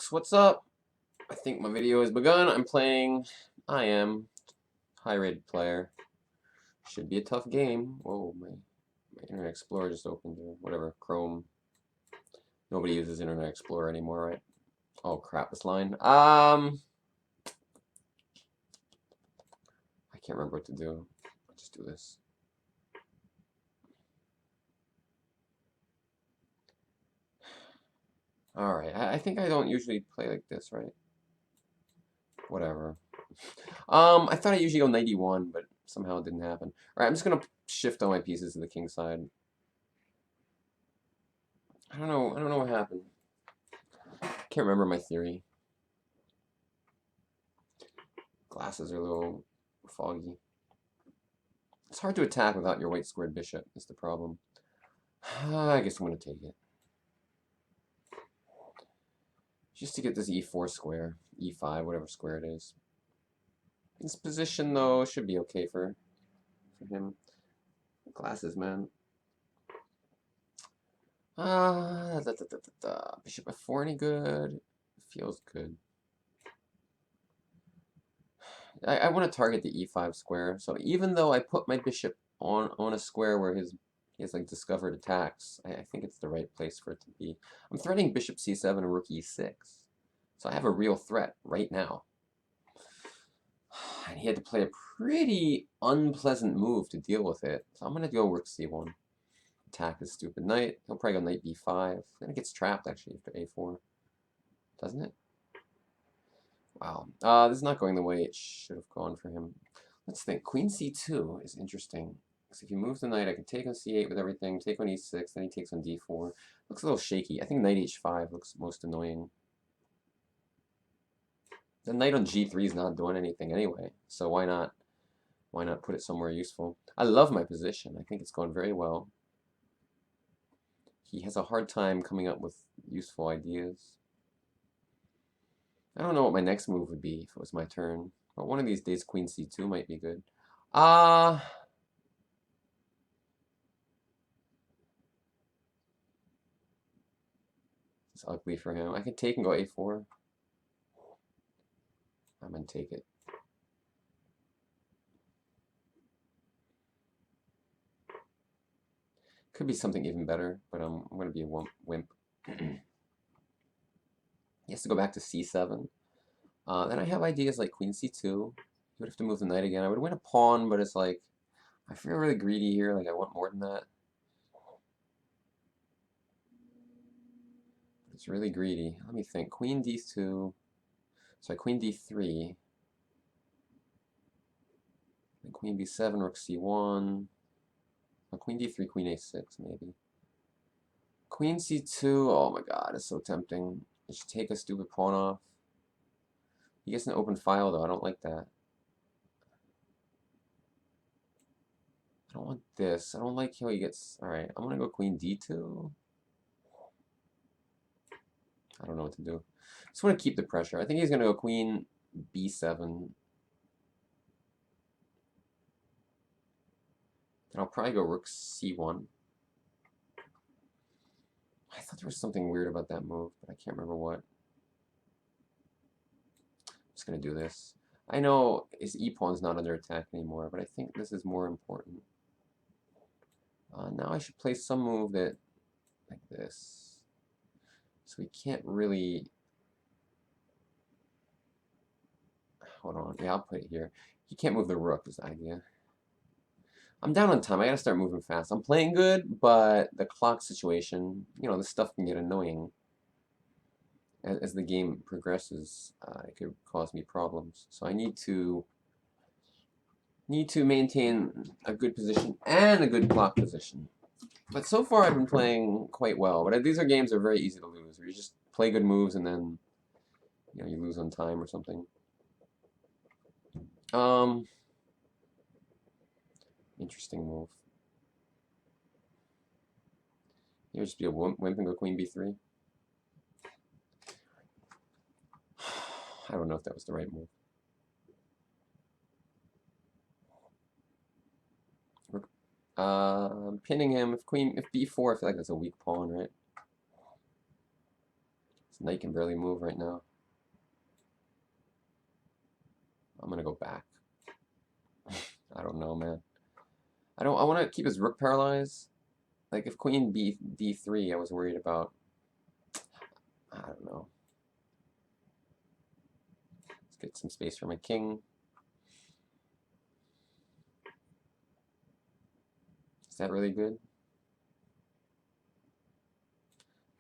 folks, what's up? I think my video has begun. I'm playing IM, high-rated player. Should be a tough game. Whoa, my Internet Explorer just opened, or whatever, Chrome. Nobody uses Internet Explorer anymore, right? Oh crap, this line. I can't remember what to do. I'll just do this. Alright, I think I don't usually play like this, right? Whatever. I thought I usually go 91, but somehow it didn't happen. Alright, I'm just gonna shift all my pieces to the king side. I don't know what happened. Can't remember my theory. Glasses are a little foggy. It's hard to attack without your white squared bishop, is the problem. I guess I'm gonna take it. Just to get this e4 square, e5, whatever square it is. This position, though, should be okay for him. Glasses, man. Bishop f4 any good? Feels good. I want to target the e5 square, so even though I put my bishop on a square where he has like discovered attacks, I think it's the right place for it to be. I'm threatening bishop c7 and rook e6, so I have a real threat right now. And he had to play a pretty unpleasant move to deal with it, so I'm going to go rook c1. Attack this stupid knight. He'll probably go knight b5. Then it gets trapped, actually, after a4. Doesn't it? Wow. This is not going the way it should have gone for him. Let's think. Queen c2 is interesting. Because if you move the knight, I can take on c8 with everything, take on e6, then he takes on d4. Looks a little shaky. I think knight h5 looks most annoying. The knight on g3 is not doing anything anyway, so why not put it somewhere useful? I love my position. I think it's going very well. He has a hard time coming up with useful ideas. I don't know what my next move would be if it was my turn, but one of these days queen c2 might be good. It's ugly for him. I can take and go a4. I'm gonna take it. Could be something even better, but I'm gonna be a wimp. He has to go back to c7. Then I have ideas like queen c2. You would have to move the knight again. I would win a pawn, but it's like, I feel really greedy here. Like, I want more than that. It's really greedy. Let me think. Queen d2. Sorry, queen d3. And queen b7, rook c1. Queen d3, queen a6, maybe. Queen c2. Oh my god, it's so tempting. I should take a stupid pawn off. He gets an open file, though. I don't like that. I don't want this. I don't like how he gets... Alright, I'm going to go queen d2. I don't know what to do. Just want to keep the pressure. I think he's going to go queen b7. And I'll probably go rook c1. I thought there was something weird about that move, but I can't remember what. I'm just going to do this. I know his e-pawn's not under attack anymore, but I think this is more important. Now I should play some move that, like this. So we can't really... Hold on. Yeah, I'll put it here. He can't move the rook is the idea. I'm down on time. I gotta start moving fast. I'm playing good, but the clock situation, you know, this stuff can get annoying. As the game progresses, it could cause me problems. So I need to maintain a good position and a good clock position. But so far I've been playing quite well. But these games are very easy to lose, where you just play good moves and then, you know, you lose on time or something. Interesting move. You would just be a wimp and go queen b3. I don't know if that was the right move. Pinning him. If b4, I feel like that's a weak pawn, right? Knight can barely move right now. I'm gonna go back. I don't know, man. I want to keep his rook paralyzed. Like if queen d3, I was worried about. I don't know. Let's get some space for my king. Is that really good?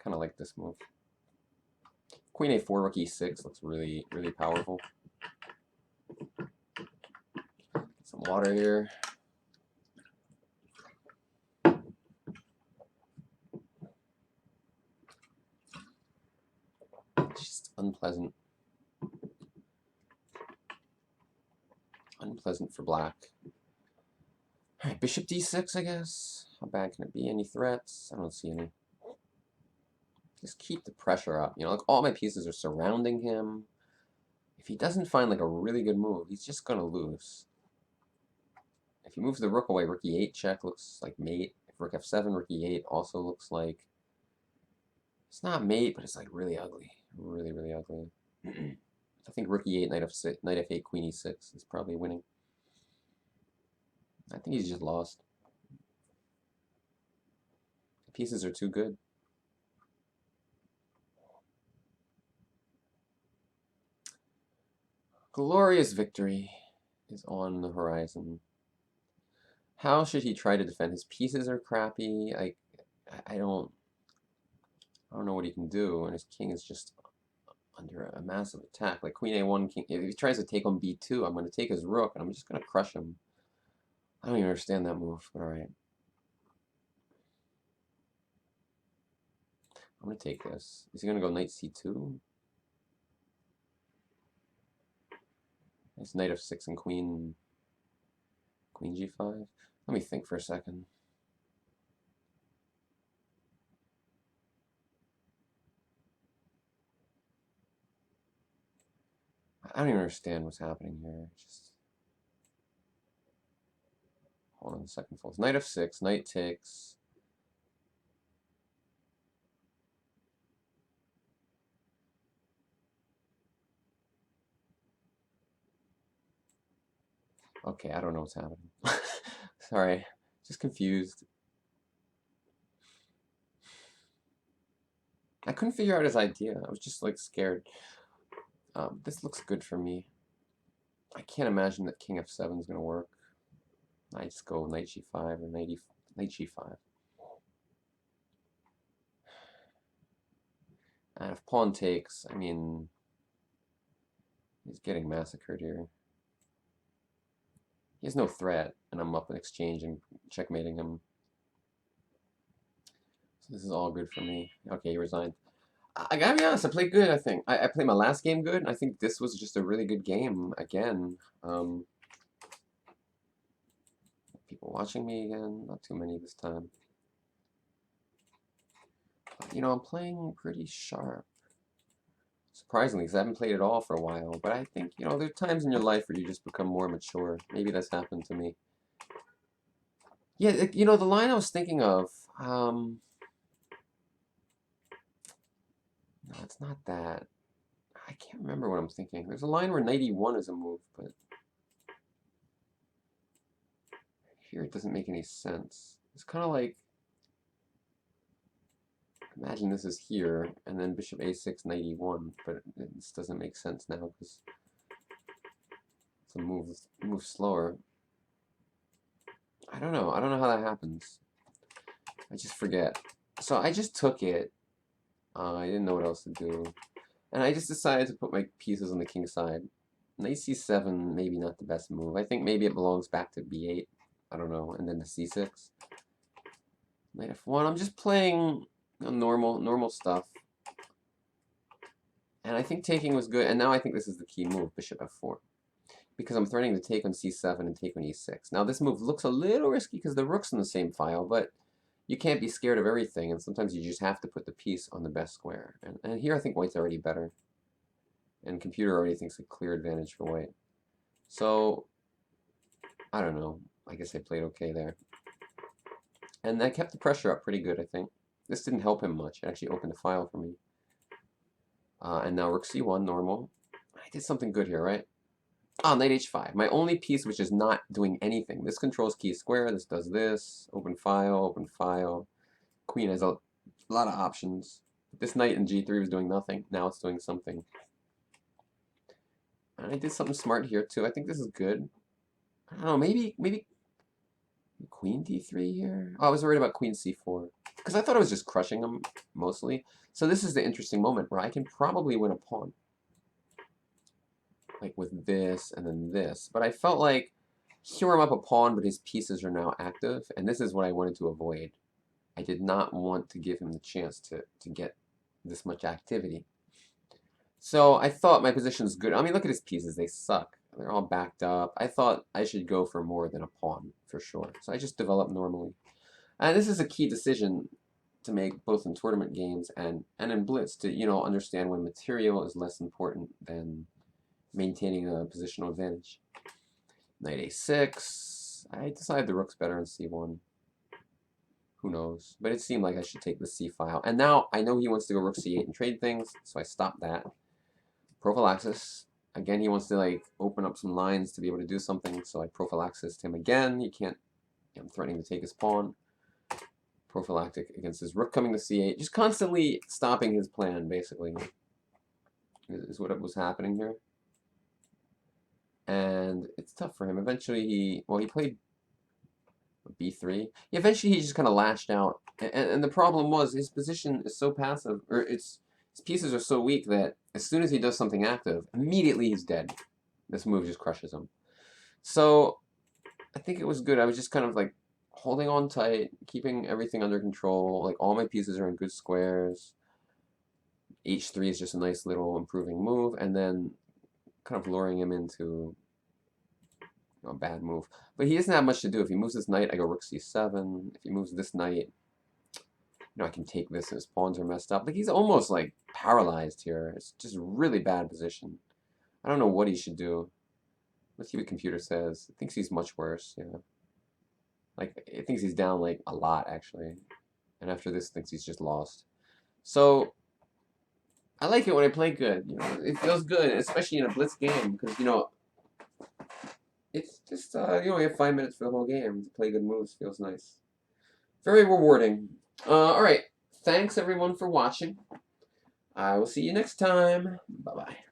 Kind of like this move. Queen a4, rook e6 looks really, really powerful. Some water here. It's just unpleasant. Unpleasant for black. Alright, bishop d6, I guess. How bad can it be? Any threats? I don't see any. Just keep the pressure up. You know, like all my pieces are surrounding him. If he doesn't find like a really good move, he's just gonna lose. If he moves the rook away, rook e8 check looks like mate. If rook f7, rook e8 also looks like it's not mate, but it's like really ugly. Really, really ugly. I think rook e8, knight f6, knight f8, queen e6 is probably winning. I think he's just lost. The pieces are too good. Glorious victory is on the horizon. How should he try to defend? His pieces are crappy. I don't know what he can do, and his king is just under a massive attack. Like queen a1, king. If he tries to take on b2, I'm going to take his rook, and I'm just going to crush him. I don't even understand that move, but all right. I'm going to take this. Is he going to go knight c2? It's knight f6 and queen g5. Let me think for a second. I don't even understand what's happening here. Just hold on a second, folks. Knight f6, knight takes. Okay, I don't know what's happening. Sorry, just confused. I couldn't figure out his idea. I was just like scared. This looks good for me. I can't imagine that king f7 is going to work. I just go knight g5 or knight g5. And if pawn takes, I mean, he's getting massacred here. He has no threat, and I'm up in exchange and checkmating him. So this is all good for me. Okay, he resigned. I gotta be honest, I played good, I think. I played my last game good, and I think this was just a really good game again. People watching me again, not too many this time. But, you know, I'm playing pretty sharp. Surprisingly, because I haven't played at all for a while. But I think, you know, there are times in your life where you just become more mature. Maybe that's happened to me. Yeah, you know, the line I was thinking of, no, it's not that. I can't remember what I'm thinking. There's a line where knight e1 is a move, but here it doesn't make any sense. It's kind of like, imagine this is here, and then bishop a6, knight e1, but this doesn't make sense now because it's a move slower. I don't know how that happens. I just forget. So I just took it. I didn't know what else to do. And I just decided to put my pieces on the king side. Knight c7, maybe not the best move. I think maybe it belongs back to b8. I don't know. And then the c6. Knight f1. I'm just playing normal stuff. And I think taking was good. And now I think this is the key move, bishop f4. Because I'm threatening to take on c7 and take on e6. Now this move looks a little risky because the rook's in the same file, but you can't be scared of everything, and sometimes you just have to put the piece on the best square. And here I think white's already better. And computer already thinks a clear advantage for white. So, I don't know. I guess I played okay there. And I kept the pressure up pretty good, I think. This didn't help him much. It actually opened the file for me. And now rook c1, normal. I did something good here, right? Ah, knight h5. My only piece which is not doing anything. This controls key square. This does this. Open file, open file. Queen has a lot of options. This knight in g3 was doing nothing. Now it's doing something. And I did something smart here too. I think this is good. I don't know, maybe queen d3 here? Oh, I was worried about queen c4. Because I thought I was just crushing him, mostly. So this is the interesting moment where I can probably win a pawn. Like with this and then this. But I felt like here I'm up a pawn, but his pieces are now active. And this is what I wanted to avoid. I did not want to give him the chance to get this much activity. So I thought my position's good. I mean, look at his pieces. They suck. They're all backed up. I thought I should go for more than a pawn, for sure. So I just developed normally. And this is a key decision to make both in tournament games and in blitz to, you know, understand when material is less important than maintaining a positional advantage. Knight a6. I decided the rook's better on c1. Who knows? But it seemed like I should take the c file. And now I know he wants to go rook c8 and trade things, so I stopped that. Prophylaxis. Again, he wants to like open up some lines to be able to do something, so I prophylaxis him again. He can't. I'm threatening to take his pawn. Prophylactic against his rook coming to c8. Just constantly stopping his plan, basically, is what was happening here. And it's tough for him. Eventually, he played b3. Eventually, he just kind of lashed out. And the problem was his position is so passive, or his pieces are so weak that as soon as he does something active, immediately he's dead. This move just crushes him. So I think it was good. I was just kind of like holding on tight, keeping everything under control. Like all my pieces are in good squares. h3 is just a nice little improving move, and then kind of luring him into a bad move. But he doesn't have much to do. If he moves this knight, I go rook c7. If he moves this knight, you know, I can take this. His pawns are messed up. Like he's almost like paralyzed here. It's just a really bad position. I don't know what he should do. Let's see what computer says. It thinks he's much worse. Yeah, like it thinks he's down like a lot actually, and after this, thinks he's just lost. So I like it when I play good. You know, it feels good, especially in a blitz game, because you know it's just you only have 5 minutes for the whole game. To play good moves feels nice. Very rewarding. All right. Thanks everyone for watching. I will see you next time. Bye bye.